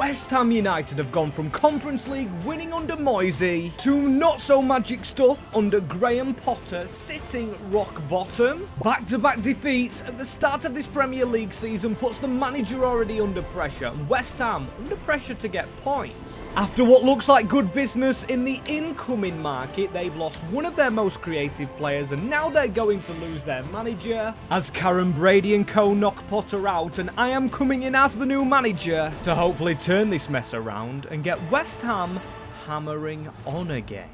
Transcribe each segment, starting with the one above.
West Ham United have gone from Conference League winning under Moisey to not so magic stuff under Graham Potter sitting rock bottom. Back-to-back defeats at the start of this Premier League season puts the manager already under pressure and West Ham under pressure to get points. After what looks like good business in the incoming market, they've lost one of their most creative players and now they're going to lose their manager as Karen Brady and co knock Potter out, and I am coming in as the new manager to hopefully turn this mess around and get West Ham hammering on again.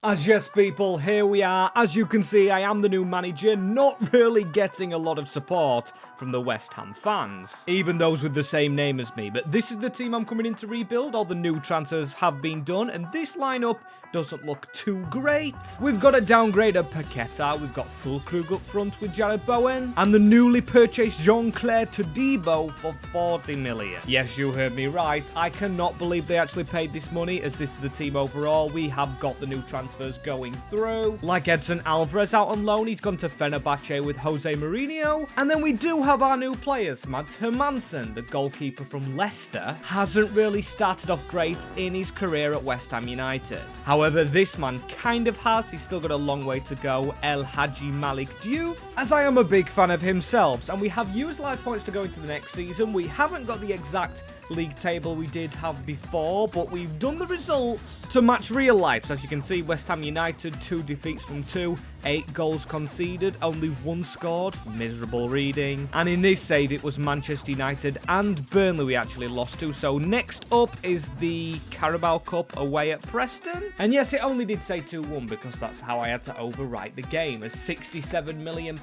As yes people, here we are. As you can see, I am the new manager, not really getting a lot of support from the West Ham fans, even those with the same name as me, but this is the team I'm coming in to rebuild. All the new transfers have been done and this lineup doesn't look too great. We've got a downgraded Paqueta, we've got Fulkrug up front with Jared Bowen, and the newly purchased Jean-Claire Todibo for 40 million. Yes, you heard me right, I cannot believe they actually paid this money, as this is the team overall. We have got the new transfers going through, like Edson Alvarez out on loan, he's gone to Fenerbahce with Jose Mourinho, and then we do have our new players. Mads Hermansen, the goalkeeper from Leicester, hasn't really started off great in his career at West Ham United. However, this man kind of has. He's still got a long way to go. El Hadji Malik Diouf, as I am a big fan of himself, and we have used live points to go into the next season. We haven't got the exact league table we did have before, but we've done the results to match real life. So as you can see, West Ham United, 2 defeats from 2, 8 goals conceded, only 1 scored, miserable reading. And in this save, it was Manchester United and Burnley we actually lost to. So next up is the Carabao Cup away at Preston. And yes, it only did say 2-1 because that's how I had to overwrite the game, as £67 million.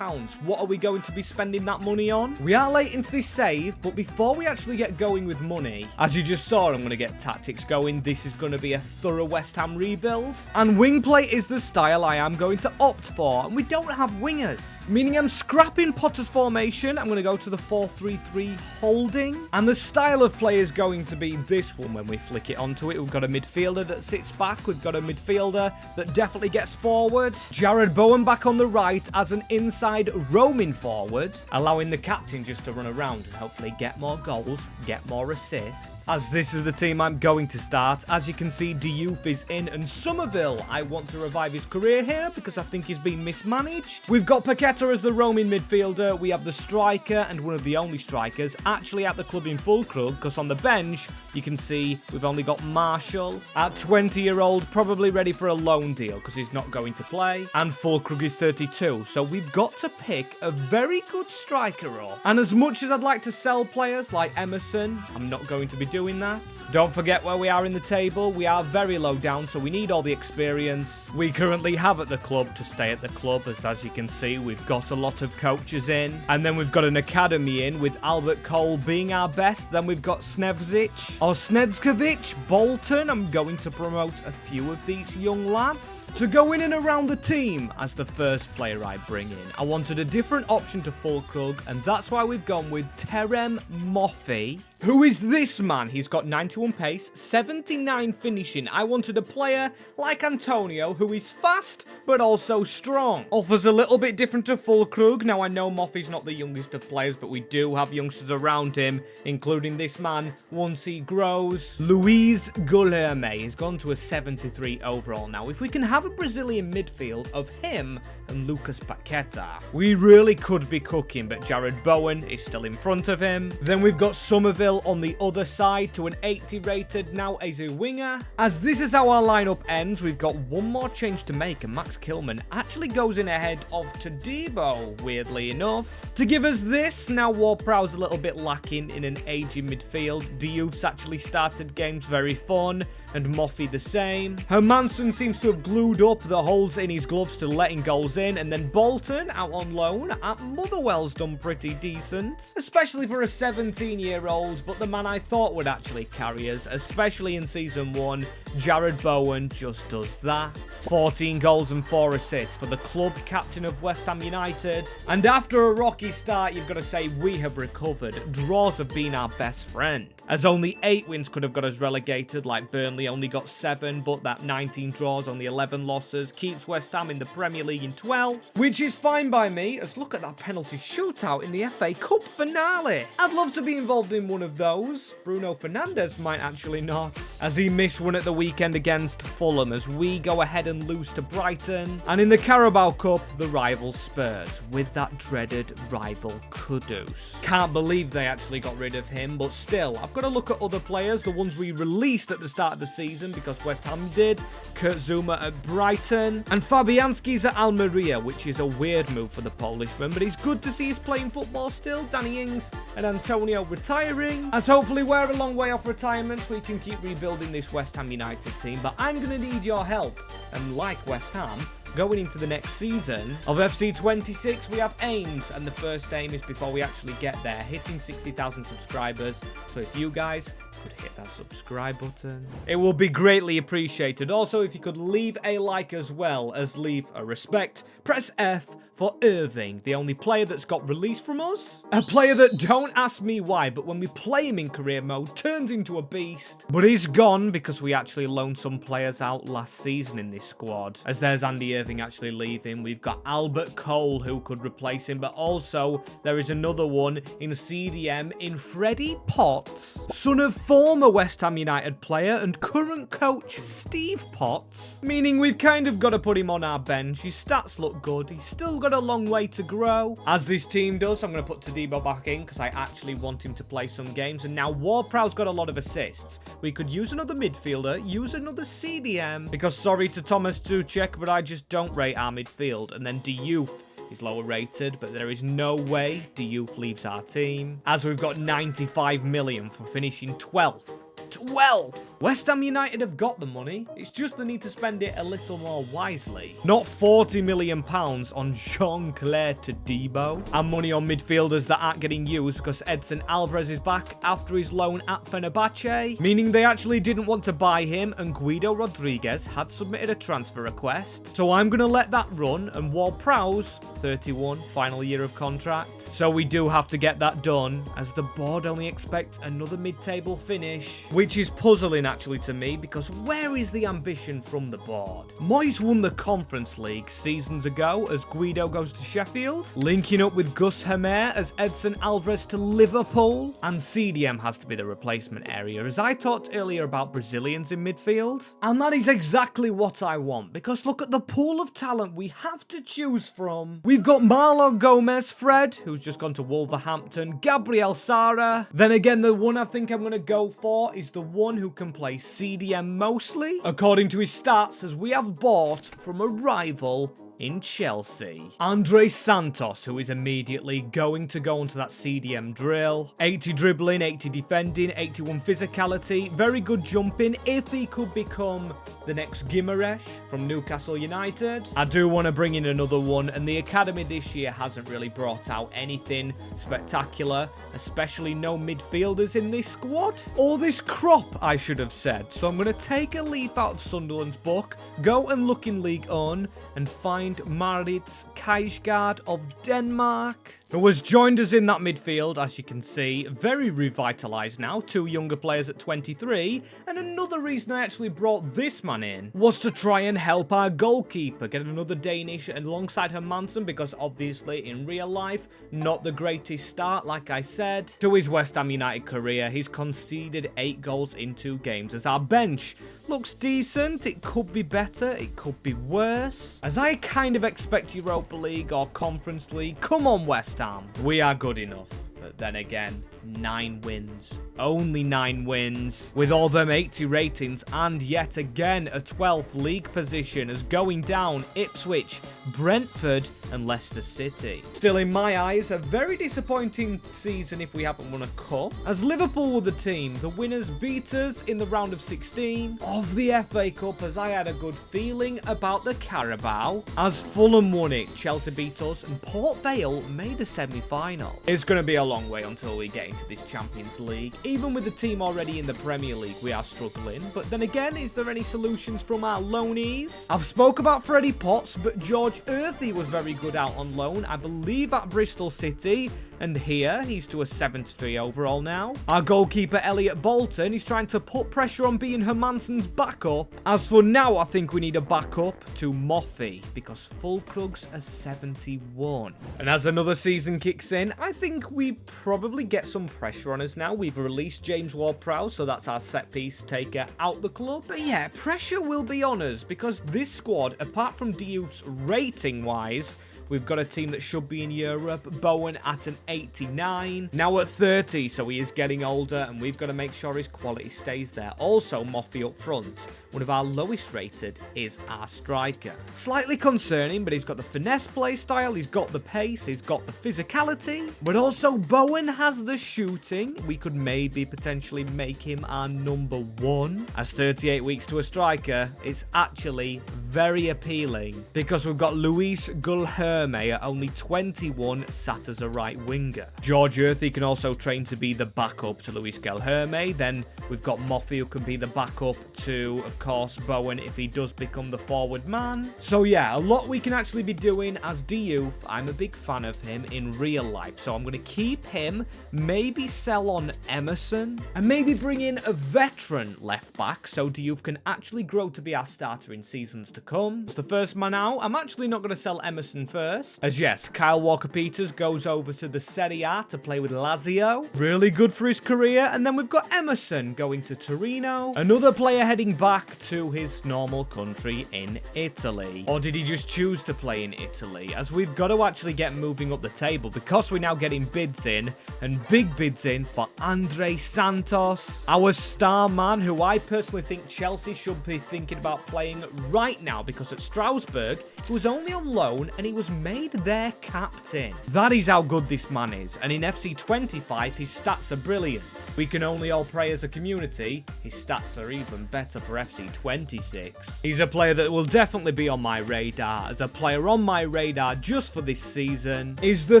What are we going to be spending that money on? We are late into this save, but before we actually get going with money, as you just saw, I'm going to get tactics going. This is going to be a thorough West Ham rebuild, and wing play is the style I am going to opt for, and we don't have wingers, meaning I'm scrapping Potter's formation. I'm going to go to the 4-3-3 holding, and the style of play is going to be this one when we flick it onto it. We've got a midfielder that sits back, we've got a midfielder that definitely gets forward, Jared Bowen back on the right as an inside roaming forward, allowing the captain just to run around and hopefully get more goals, get more assists, as this is the team I'm going to start. As you can see, Diouf is in, and Somerville, I want to revive his career here because I think he's been mismanaged. We've got Paqueta as the roaming midfielder, we have the striker and one of the only strikers actually at the club in Fulkrug, because on the bench you can see we've only got Marshall at 20-year-old, probably ready for a loan deal because he's not going to play, and Fulkrug is 32, so we've got to pick a very good striker up. And as much as I'd like to sell players like Emerson, I'm not going to be doing that. Don't forget where we are in the table. We are very low down, so we need all the experience we currently have at the club to stay at the club, as you can see, we've got a lot of coaches in, and then we've got an academy in with Albert Cole being our best. Then we've got Snedzkovic, Bolton. I'm going to promote a few of these young lads to go in and around the team as the first player I bring in. I wanted a different option to Fulkrug, and that's why we've gone with Terem Moffi. Who is this man? He's got 91 pace, 79 finishing. I wanted a player like Antonio who is fast but also strong. Offers a little bit different to Fulkrug. Now I know Moffi's not the youngest of players, but we do have youngsters around him, including this man once he grows. Luis Guilherme has gone to a 73 overall. Now if we can have a Brazilian midfield of him and Lucas Paqueta, we really could be cooking, but Jared Bowen is still in front of him. Then we've got Somerville on the other side to an 80 rated, now as a winger. As this is how our lineup ends, we've got one more change to make, and Max Kilman actually goes in ahead of Todibo, weirdly enough, to give us this. Now Ward-Prowse's a little bit lacking in an aging midfield. Diouf's actually started games very fun, and Moffi the same. Hermansen seems to have glued up the holes in his gloves to letting goals in, and then Bolton out on loan at Motherwell's done pretty decent, especially for a 17-year-old, but the man I thought would actually carry us, especially in Season 1, Jared Bowen, just does that. 14 goals and 4 assists. assists for the club captain of West Ham United. And after a rocky start, you've got to say we have recovered. Draws have been our best friend, as only 8 wins could have got us relegated, like Burnley only got 7, but that 19 draws, only 11 losses, keeps West Ham in the Premier League in 12th, which is fine by me, as look at that penalty shootout in the FA Cup finale. I'd love to be involved in one of those. Bruno Fernandes might actually not, as he missed one at the weekend against Fulham, as we go ahead and lose to Brighton. And in the Carabao Cup, the rival Spurs, with that dreaded rival Kudus. Can't believe they actually got rid of him, but still, I've got to look at other players, the ones we released at the start of the season, because West Ham did. Kurt Zuma at Brighton, and Fabianski's at Almeria, which is a weird move for the Polishman, but it's good to see he's playing football still. Danny Ings and Antonio retiring, as hopefully we're a long way off retirement. We can keep rebuilding this West Ham United team, but I'm going to need your help. And like West Ham, going into the next season of FC26, we have aims, and the first aim is, before we actually get there, hitting 60,000 subscribers. So if you guys could hit that subscribe button, it will be greatly appreciated. Also, if you could leave a like as well as leave a respect, press F for Irving, the only player that's got released from us. A player that, don't ask me why, but when we play him in career mode, turns into a beast. But he's gone because we actually loaned some players out last season in this squad, as there's Andy Irving actually leaving. We've got Albert Cole who could replace him, but also there is another one in CDM in Freddie Potts, son of former West Ham United player and current coach Steve Potts, meaning we've kind of got to put him on our bench. His stats look good. He's still got a long way to grow, as this team does. I'm going to put Tadibo back in because I actually want him to play some games. And now Ward-Prowse got a lot of assists. We could use another midfielder, use another CDM, because sorry to Thomas Tuchek, but I just don't rate our midfield. And then Diouf is lower rated, but there is no way Diouf leaves our team, as we've got 95 million for finishing 12th. 12th! West Ham United have got the money. It's just they need to spend it a little more wisely. Not £40 million on Jean-Claire Tadibo, and money on midfielders that aren't getting used because Edson Alvarez is back after his loan at Fenerbahce, meaning they actually didn't want to buy him, and Guido Rodriguez had submitted a transfer request. So I'm going to let that run, and Ward-Prowse, 31, final year of contract. So we do have to get that done, as the board only expects another mid-table finish, which is puzzling actually to me, because where is the ambition from the board? Moyes won the Conference League seasons ago as Guido goes to Sheffield, linking up with Gus Hamer as Edson Alvarez to Liverpool, and CDM has to be the replacement area, as I talked earlier about Brazilians in midfield. And that is exactly what I want, because look at the pool of talent we have to choose from. We've got Marlon Gomez, Fred, who's just gone to Wolverhampton, Gabriel Sara. Then again, the one I think I'm going to go for is the one who can play CDM mostly, according to his stats, as we have bought from a rival in Chelsea. Andre Santos, who is immediately going to go onto that CDM drill. 80 dribbling, 80 defending, 81 physicality, very good jumping if he could become the next Guimaraes from Newcastle United. I do want to bring in another one, and the academy this year hasn't really brought out anything spectacular, especially no midfielders in this squad. Or this crop, I should have said. So I'm going to take a leaf out of Sunderland's book, go and look in League On, and find Maritz Kajgaard of Denmark, who has joined us in that midfield, as you can see, very revitalised now, 2 younger players at 23, and another reason I actually brought this man in was to try and help our goalkeeper get another Danish alongside Hermansen, because obviously in real life, not the greatest start, like I said, to his West Ham United career. He's conceded 8 goals in 2 games, as our bench looks decent. It could be better, it could be worse, as I kind of expect Europa League or Conference League. Come on, West Ham. We are good enough. But then again, 9 wins. Only 9 wins. With all them 80 ratings, and yet again a 12th league position, as going down Ipswich, Brentford and Leicester City. Still, in my eyes, a very disappointing season if we haven't won a cup, as Liverpool were the team. The winners beat us in the round of 16 of the FA Cup, as I had a good feeling about the Carabao, as Fulham won it, Chelsea beat us, and Port Vale made a semi-final. It's going to be a long long way until we get into this Champions League. Even with the team already in the Premier League, we are struggling. But then again, is there any solutions from our loanees? I've spoke about Freddie Potts, but George Earthy was very good out on loan, I believe at Bristol City. And here, he's to a 73 overall now. Our goalkeeper, Elliot Bolton, is trying to put pressure on being Hermansen's backup. As for now, I think we need a backup to Moffy, because Fulkrug's a 71. And as another season kicks in, I think we probably get some pressure on us now. We've released James Ward-Prowse, so that's our set-piece taker out the club. But yeah, pressure will be on us, because this squad, apart from Diouf's rating-wise, we've got a team that should be in Europe. Bowen at an 89. Now at 30, so he is getting older, and we've got to make sure his quality stays there. Also, Moffy up front. One of our lowest rated is our striker. Slightly concerning, but he's got the finesse play style, he's got the pace, he's got the physicality. But also, Bowen has the shooting. We could maybe potentially make him our number 1. As 38 weeks to a striker, it's actually very appealing, because we've got Luis Guilherme at only 21 sat as a right winger. George Earthy can also train to be the backup to Luis Guilherme. Then we've got Moffy, who can be the backup to, of course, Bowen if he does become the forward man. So yeah, a lot we can actually be doing as Diouf. I'm a big fan of him in real life, so I'm going to keep him, maybe sell on Emerson, and maybe bring in a veteran left back so Diouf can actually grow to be our starter in seasons to come. It's the first man out. I'm actually not going to sell Emerson first, as yes, Kyle Walker-Peters goes over to the Serie A to play with Lazio. Really good for his career. And then we've got Emerson going to Torino. Another player heading back to his normal country in Italy. Or did he just choose to play in Italy? As we've got to actually get moving up the table, because we're now getting bids in, and big bids in for Andre Santos, our star man, who I personally think Chelsea should be thinking about playing right now, because at Strasbourg, he was only on loan and he was made their captain. That is how good this man is, and in FC25, his stats are brilliant. We can only all pray as a community, his stats are even better for FC26. He's a player that will definitely be on my radar. As a player on my radar just for this season is the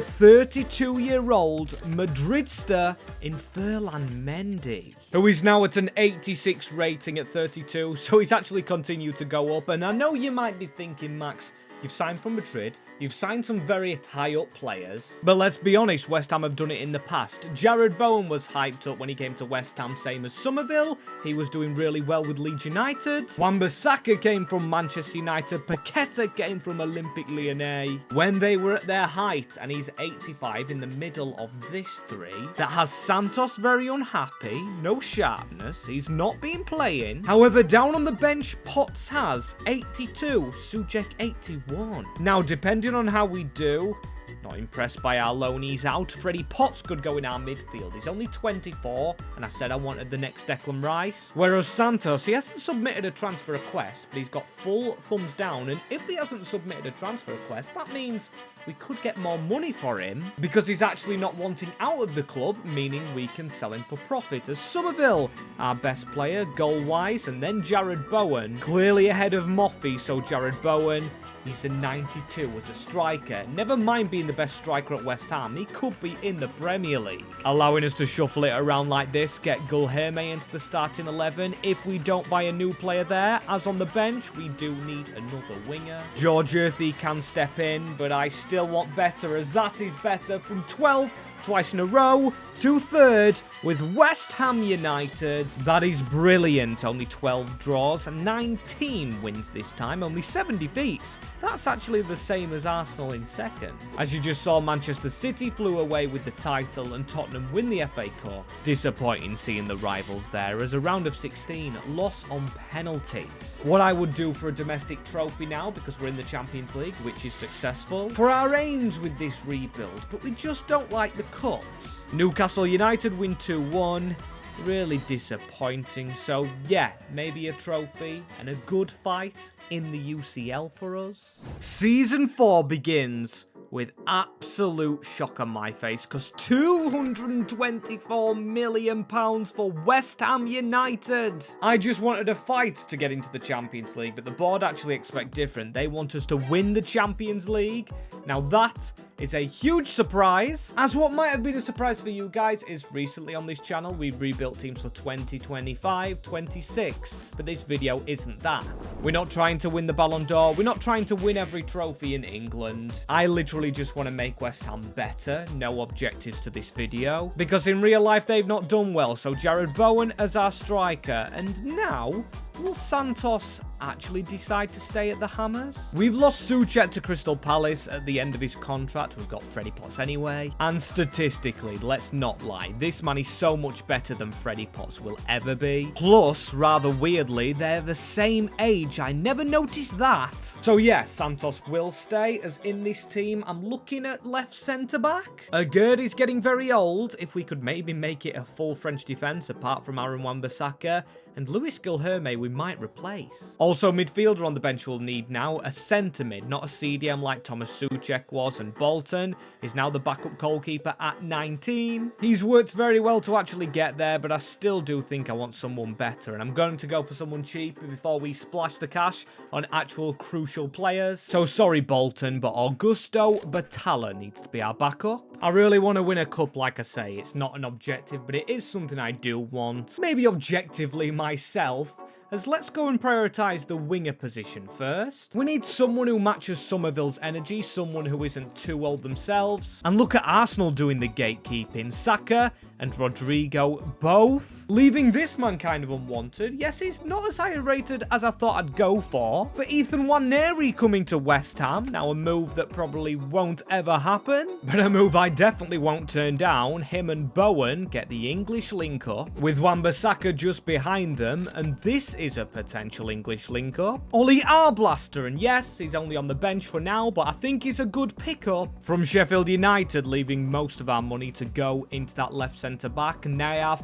32-year-old Madridster in Ferland Mendy, who is now at an 86 rating at 32, so he's actually continued to go up. And I know you might be thinking, Max, you've signed from Madrid, you've signed some very high-up players, but let's be honest, West Ham have done it in the past. Jared Bowen was hyped up when he came to West Ham, same as Somerville. He was doing really well with Leeds United. Wan-Bissaka came from Manchester United. Paqueta came from Olympique Lyonnais when they were at their height, and he's 85 in the middle of this three. That has Santos very unhappy, no sharpness, he's not been playing. However, down on the bench, Potts has 82, Suchek 81. Now, depending on how we do, not impressed by our loanees out. Freddie Potts could go in our midfield. He's only 24, and I said I wanted the next Declan Rice. Whereas Santos, he hasn't submitted a transfer request, but he's got full thumbs down, and if he hasn't submitted a transfer request, that means we could get more money for him, because he's actually not wanting out of the club, meaning we can sell him for profit. As Somerville, our best player, goal-wise, and then Jared Bowen, clearly ahead of Moffy, so Jared Bowen, he's a 92 as a striker. Never mind being the best striker at West Ham, he could be in the Premier League. Allowing us to shuffle it around like this, get Guilherme into the starting 11. If we don't buy a new player there, as on the bench, we do need another winger. George Earthy can step in, but I still want better, as that is better from 12th twice in a row to 3rd with West Ham United. That is brilliant. Only 12 draws and 19 wins this time. Only 7 defeats. That's actually the same as Arsenal in 2nd. As you just saw, Manchester City flew away with the title and Tottenham win the FA Cup. Disappointing seeing the rivals there, as a round of 16 loss on penalties. What I would do for a domestic trophy now, because we're in the Champions League, which is successful, for our aims with this rebuild, but we just don't like the cups. Newcastle United win 2-1. Really disappointing. So yeah, maybe a trophy and a good fight in the UCL for us. Season 4 begins with absolute shock on my face, because £224 million for West Ham United. I just wanted a fight to get into the Champions League, but the board actually expect different. They want us to win the Champions League. Now that is a huge surprise. As what might have been a surprise for you guys is recently on this channel, we've rebuilt teams for 2025, 26, but this video isn't that. We're not trying to win the Ballon d'Or. We're not trying to win every trophy in England. I literally just want to make West Ham better. No objectives to this video, because in real life they've not done well. So Jarrod Bowen as our striker, and now will Santos actually decide to stay at the Hammers? We've lost Souček to Crystal Palace at the end of his contract. We've got Freddie Potts anyway. And statistically, let's not lie, this man is so much better than Freddie Potts will ever be. Plus, rather weirdly, they're the same age. I never noticed that. So yes, Santos will stay, as in this team, I'm looking at left centre-back. Gerd is getting very old. If we could maybe make it a full French defence, apart from Aaron Wan-Bissaka, and Luis Guilherme we might replace. Also, midfielder on the bench will need now a centre mid, not a CDM like Thomas Souček was, and Bolton is now the backup goalkeeper at 19. He's worked very well to actually get there, but I still do think I want someone better, and I'm going to go for someone cheap before we splash the cash on actual crucial players. So sorry Bolton, but Augusto Batalla needs to be our backup. I really want to win a cup, like I say. It's not an objective, but it is something I do want. Maybe objectively myself, as let's go and prioritise the winger position first. We need someone who matches Somerville's energy, someone who isn't too old themselves. And look at Arsenal doing the gatekeeping. Saka and Rodrigo both, leaving this man kind of unwanted. Yes, he's not as high rated as I thought I'd go for, but Ethan Nwaneri coming to West Ham, now a move that probably won't ever happen, but a move I definitely won't turn down. Him and Bowen get the English link-up, with Wan-Bissaka just behind them, and this is a potential English link-up. Ollie Arblaster, and yes, he's only on the bench for now, but I think he's a good pickup. From Sheffield United, leaving most of our money to go into that left centre-back. Nayaf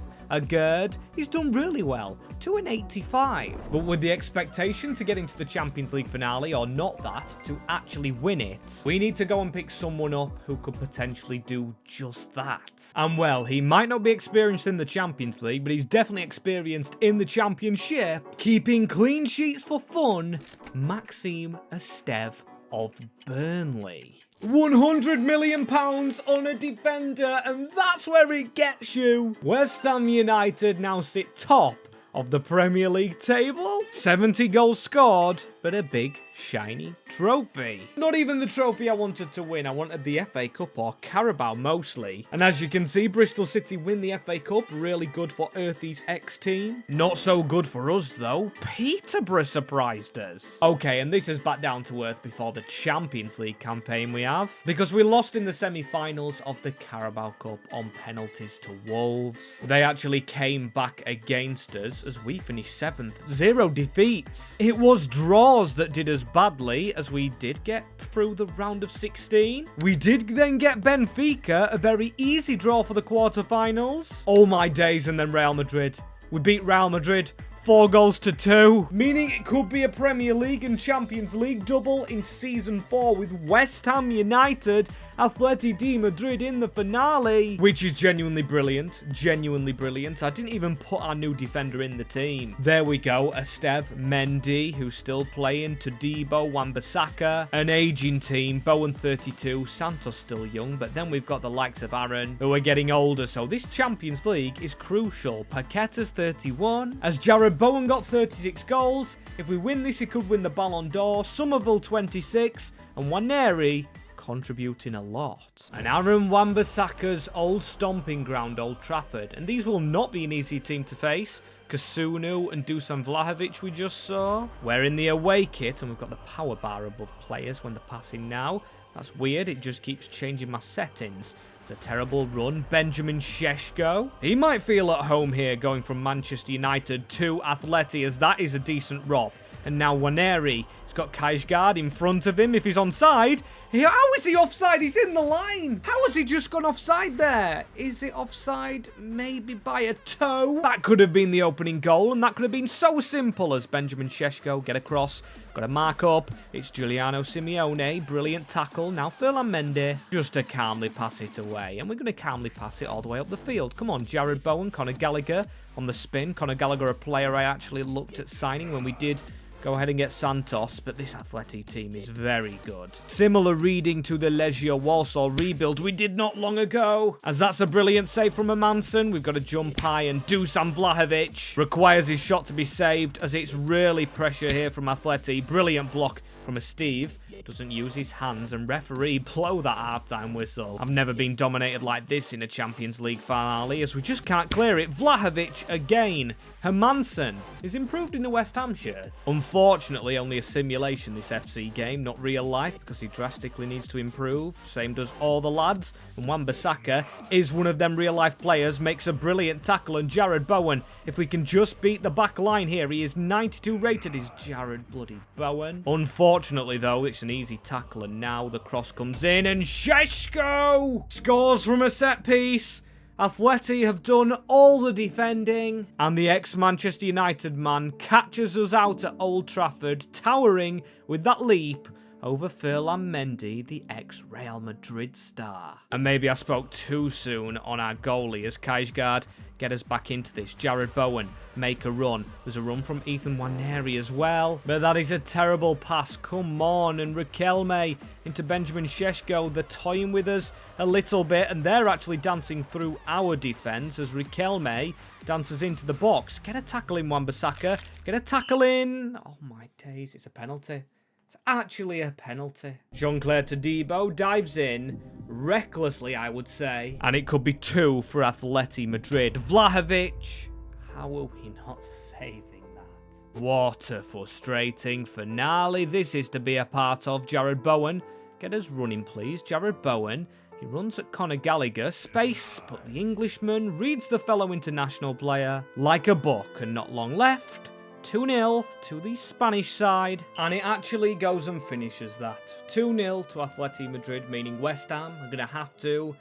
Gerd, he's done really well, to an 85. But with the expectation to get into the Champions League finale, or not that, to actually win it, we need to go and pick someone up who could potentially do just that. And well, he might not be experienced in the Champions League, but he's definitely experienced in the Championship. Keeping clean sheets for fun, Maxime Esteve of Burnley. £100 million on a defender, and that's where it gets you. West Ham United now sit top of the Premier League table. 70 goals scored, but a big, shiny trophy. Not even the trophy I wanted to win. I wanted the FA Cup, or Carabao mostly. And as you can see, Bristol City win the FA Cup. Really good for Earthy's ex-team. Not so good for us, though. Peterborough surprised us. Okay, and this is back down to earth before the Champions League campaign we have, because we lost in the semi-finals of the Carabao Cup on penalties to Wolves. They actually came back against us as we finished 7th. 0 defeats. It was draws that did us badly, as we did get through the round of 16. We did then get Benfica, a very easy draw for the quarterfinals. Oh my days, and then Real Madrid. We beat Real Madrid 4-2, meaning it could be a Premier League and Champions League double in Season 4 with West Ham United, Atleti de Madrid in the finale, which is genuinely brilliant. Genuinely brilliant. I didn't even put our new defender in the team. There we go. Esteve, Mendy, who's still playing, Todibo, Wan-Bissaka, an aging team, Bowen 32, Santos still young, but then we've got the likes of Aaron, who are getting older, so this Champions League is crucial. Paqueta's 31, as Jarrod Bowen got 36 goals. If we win this, he could win the Ballon d'Or. Somerville 26, and Nwaneri contributing a lot. And Aaron Wan-Bissaka's old stomping ground, Old Trafford. And these will not be an easy team to face. Kasunu and Dusan Vlahovic we just saw. We're in the away kit, and we've got the power bar above players when they're passing now. That's weird, it just keeps changing my settings. It's a terrible run. Benjamin Šeško. He might feel at home here, going from Manchester United to Atleti, as that is a decent rob. And now Nwaneri. He's got Kajgaard in front of him. If he's onside, how is he offside? He's in the line. How has he just gone offside there? Is it offside? Maybe by a toe? That could have been the opening goal, and that could have been so simple as Benjamin Šeško get across. Got to mark up. It's Giuliano Simeone. Brilliant tackle. Now Ferland Mendy. Just to calmly pass it away. And we're going to calmly pass it all the way up the field. Come on, Jarrod Bowen, Conor Gallagher. on the spin. Conor Gallagher, a player I actually looked at signing when we did go ahead and get Santos, but this Atleti team is very good. Similar reading to the Legia Warsaw rebuild we did not long ago, as that's a brilliant save from a Manson. We've got to jump high, and Dusan Vlahovic requires his shot to be saved, as it's really pressure here from Atleti. Brilliant block from a Steve. Doesn't use his hands, and referee blow that halftime whistle. I've never been dominated like this in a Champions League finale, as we just can't clear it. Vlahovic again. Hermansen is improved in the West Ham shirt. Unfortunately, only a simulation this FC game, not real life, because he drastically needs to improve. Same does all the lads. And Wan-Bissaka is one of them real life players, makes a brilliant tackle, and Jared Bowen, if we can just beat the back line here, he is 92 rated, is Jared bloody Bowen. Unfortunately though, it's an easy tackle, and now the cross comes in, and Šeško scores from a set piece. Atleti have done all the defending, and the ex-Manchester United man catches us out at Old Trafford, towering with that leap over Ferland Mendy, the ex-Real Madrid star. And maybe I spoke too soon on our goalie, as Kajgaard get us back into this. Jared Bowen make a run. There's a run from Ethan Nwaneri as well, but that is a terrible pass. Come on, and Riquelme into Benjamin Šeško. They're toying with us a little bit, and they're actually dancing through our defense as Riquelme dances into the box. Get a tackle in, Wan-Bissaka. Get a tackle in. Oh my days, it's a penalty. It's actually a penalty. Jean-Claire Todibo dives in, recklessly I would say, and it could be 2 for Atleti Madrid. Vlahovic, how are we not saving that? What a frustrating finale this is to be a part of. Jared Bowen, get us running please. Jared Bowen, he runs at Conor Gallagher, space, but the Englishman reads the fellow international player like a book, and not long left. 2-0 to the Spanish side, and it actually goes and finishes that. 2-0 to Atleti Madrid, meaning West Ham are going to have to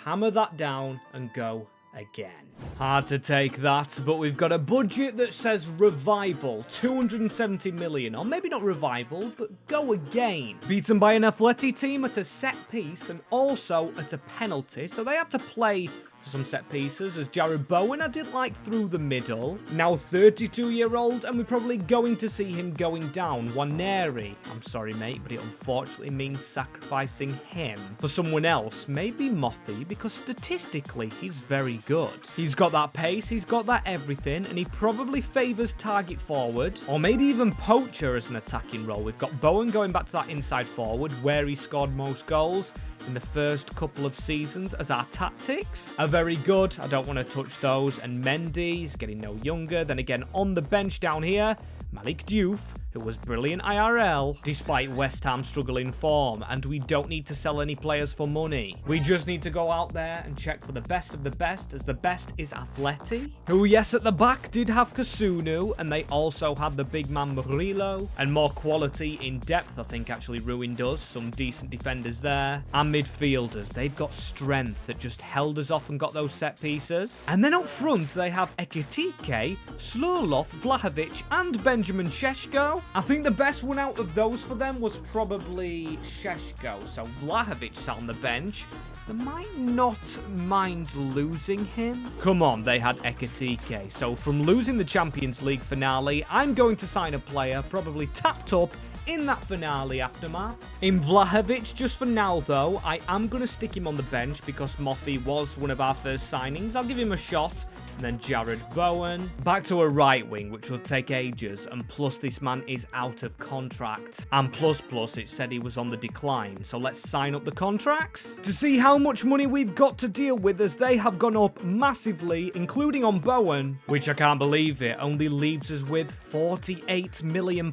hammer that down and go again. Hard to take that, but we've got a budget that says revival, 270 million, or maybe not revival, but go again. Beaten by an Atleti team at a set piece and also at a penalty, so they have to play some set pieces, as Jared Bowen I did like through the middle. Now 32-year-old, and we're probably going to see him going down. Nwaneri, I'm sorry mate, but it unfortunately means sacrificing him for someone else. Maybe Mothy, because statistically he's very good. He's got that pace, he's got that everything, and he probably favours target forward, or maybe even poacher as an attacking role. We've got Bowen going back to that inside forward, where he scored most goals in the first couple of seasons, as our tactics are very good. I don't want to touch those. And Mendy's getting no younger. Then again, on the bench down here, Malik Diouf, who was brilliant IRL, despite West Ham struggling form, and we don't need to sell any players for money. We just need to go out there and check for the best of the best, as the best is Atleti, who, yes, at the back did have Kasunu, and they also had the big man Murillo, and more quality in depth, I think, actually ruined us. Some decent defenders there, and midfielders. They've got strength that just held us off and got those set pieces. And then up front, they have Ekitike, Slurlov, Vlahovic, and Benjamin Šeško. I think the best one out of those for them was probably Šeško, so Vlahovic sat on the bench. They might not mind losing him. Come on, they had Ekitike. So from losing the Champions League finale, I'm going to sign a player probably tapped up in that finale aftermath. In Vlahovic, just for now though, I am going to stick him on the bench because Mothy was one of our first signings. I'll give him a shot. And then Jared Bowen. Back to a right wing, which will take ages. And plus, this man is out of contract. And plus, it said he was on the decline. So let's sign up the contracts to see how much money we've got to deal with, as they have gone up massively, including on Bowen, which I can't believe it, only leaves us with £48 million,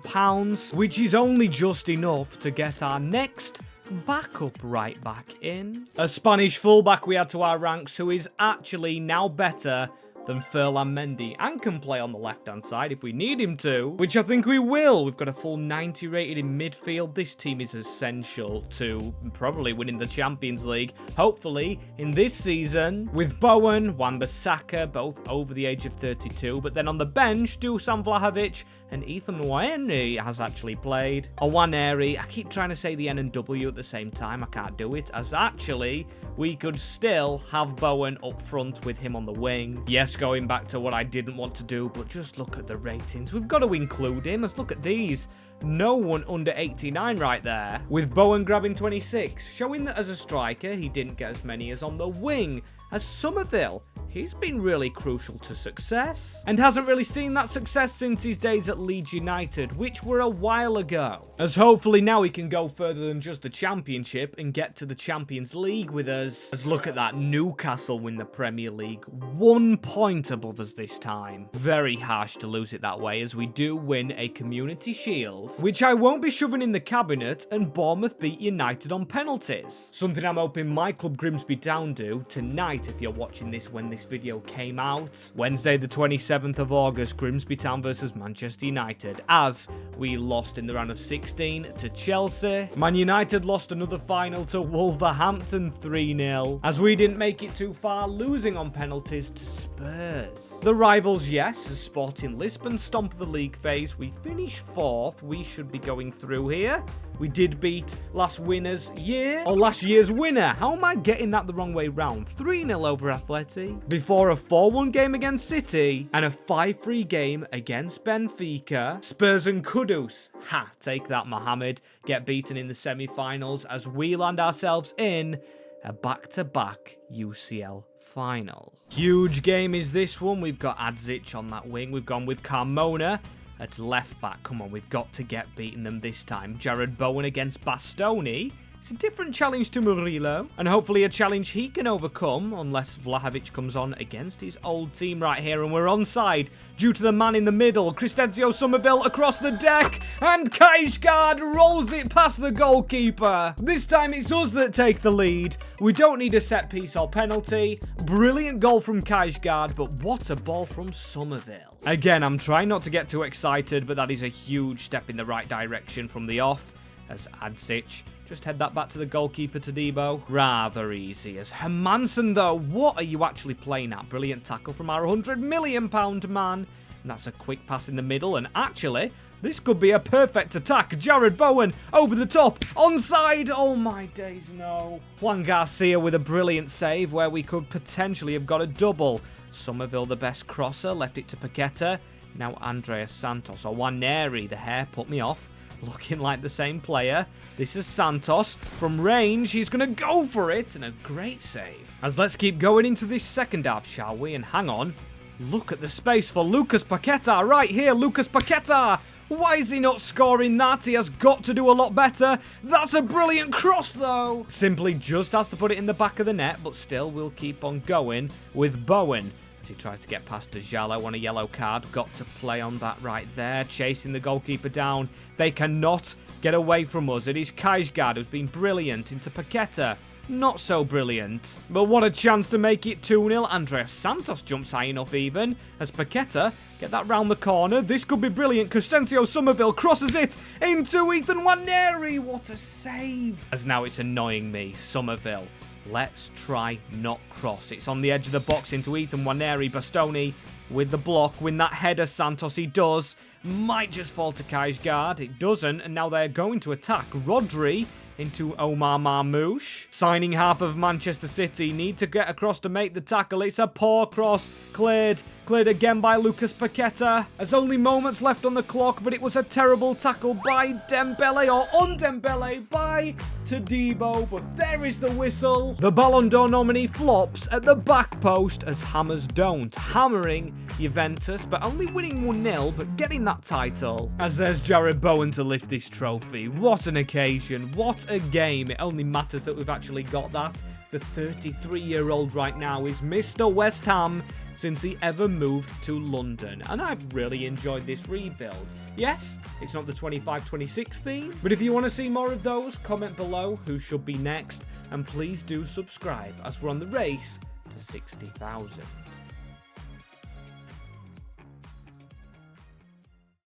which is only just enough to get our next backup right back in. A Spanish fullback we add to our ranks, who is actually now better than Ferland Mendy and can play on the left-hand side if we need him to, which I think we will. We've got a full 90 rated in midfield. This team is essential to probably winning the Champions League, hopefully, in this season, with Bowen, Wan-Bissaka, both over the age of 32, but then on the bench, Dusan Vlahovic and Ethan Nwaneri has actually played. Nwaneri, I keep trying to say the N and W at the same time, I can't do it, as actually, we could still have Bowen up front with him on the wing. Yes, Yes, going back to what I didn't want to do, but just look at the ratings. We've got to include him. Let's look at these. No one under 89 right there, with Bowen grabbing 26, showing that as a striker, he didn't get as many as on the wing. As Somerville, he's been really crucial to success, and hasn't really seen that success since his days at Leeds United, which were a while ago. As hopefully now he can go further than just the Championship and get to the Champions League with us. As look at that, Newcastle win the Premier League, 1 point above us this time. Very harsh to lose it that way, as we do win a Community Shield, which I won't be shoving in the cabinet, and Bournemouth beat United on penalties. Something I'm hoping my club Grimsby Town do tonight if you're watching this when this video came out. Wednesday the 27th of August, Grimsby Town versus Manchester United, as we lost in the round of 16 to Chelsea. Man United lost another final to Wolverhampton 3-0, as we didn't make it too far, losing on penalties to Spurs. The rivals, yes, as Sporting Lisbon stomp the league phase, we finished 4th. We should be going through here. We did beat last year's winner. How am I getting that the wrong way round? 3-0 over Athletic, before a 4-1 game against City, and a 5-3 game against Benfica. Spurs and Kudus, take that Mohammed, get beaten in the semi-finals as we land ourselves in a back-to-back UCL final. Huge game is this one. We've got Adzic on that wing. We've gone with Carmona at left back. Come on, we've got to get beaten them this time. Jared Bowen against Bastoni. It's a different challenge to Murillo, and hopefully a challenge he can overcome, unless Vlahovic comes on against his old team right here, and we're onside due to the man in the middle. Cristiano Somerville across the deck, and Kajgaard rolls it past the goalkeeper. This time it's us that take the lead. We don't need a set piece or penalty. Brilliant goal from Kajgaard, but what a ball from Somerville. Again, I'm trying not to get too excited, but that is a huge step in the right direction from the off, as Adzic just head that back to the goalkeeper, to Debo. Rather easy. As Hermansen, though, what are you actually playing at? Brilliant tackle from our £100 million man. And that's a quick pass in the middle. And actually, this could be a perfect attack. Jared Bowen over the top. Onside. Oh, my days, no. Juan Garcia with a brilliant save where we could potentially have got a double. Somerville, the best crosser, left it to Paqueta. Now Andreas Santos, or Waneri. The hair put me off. Looking like the same player. This is Santos. From range, he's going to go for it. And a great save. As let's keep going into this second half, shall we? And hang on. Look at the space for Lucas Paqueta. Right here, Lucas Paqueta. Why is he not scoring that? He has got to do a lot better. That's a brilliant cross, though. Simply just has to put it in the back of the net. But still, we'll keep on going with Bowen, as he tries to get past Dejalo on a yellow card. Got to play on that right there. Chasing the goalkeeper down. They cannot get away from us. It is Kajgaard who's been brilliant into Paqueta. Not so brilliant. But what a chance to make it 2-0. Andreas Santos jumps high enough even. As Paqueta get that round the corner. This could be brilliant. Cristiano Somerville crosses it into Ethan Waneri. What a save. As now it's annoying me. Somerville. Let's try not cross. It's on the edge of the box into Ethan Waneri. Bastoni with the block. Win that header, Santos. He does. Might just fall to Kajgaard. It doesn't. And now they're going to attack. Rodri into Omar Marmoush. Signing half of Manchester City. Need to get across to make the tackle. It's a poor cross. Cleared again by Lucas Paqueta. There's only moments left on the clock, but it was a terrible tackle by Dembele, or on Dembele, by Todibo. But there is the whistle. The Ballon d'Or nominee flops at the back post as hammers don't. Hammering Juventus, but only winning 1-0, but getting that title. As there's Jared Bowen to lift this trophy. What an occasion. What a game. It only matters that we've actually got that. The 33-year-old right now is Mr. West Ham since he ever moved to London, and I've really enjoyed this rebuild. Yes, it's not the 25-26 theme, but if you want to see more of those, comment below who should be next, and please do subscribe as we're on the race to 60,000.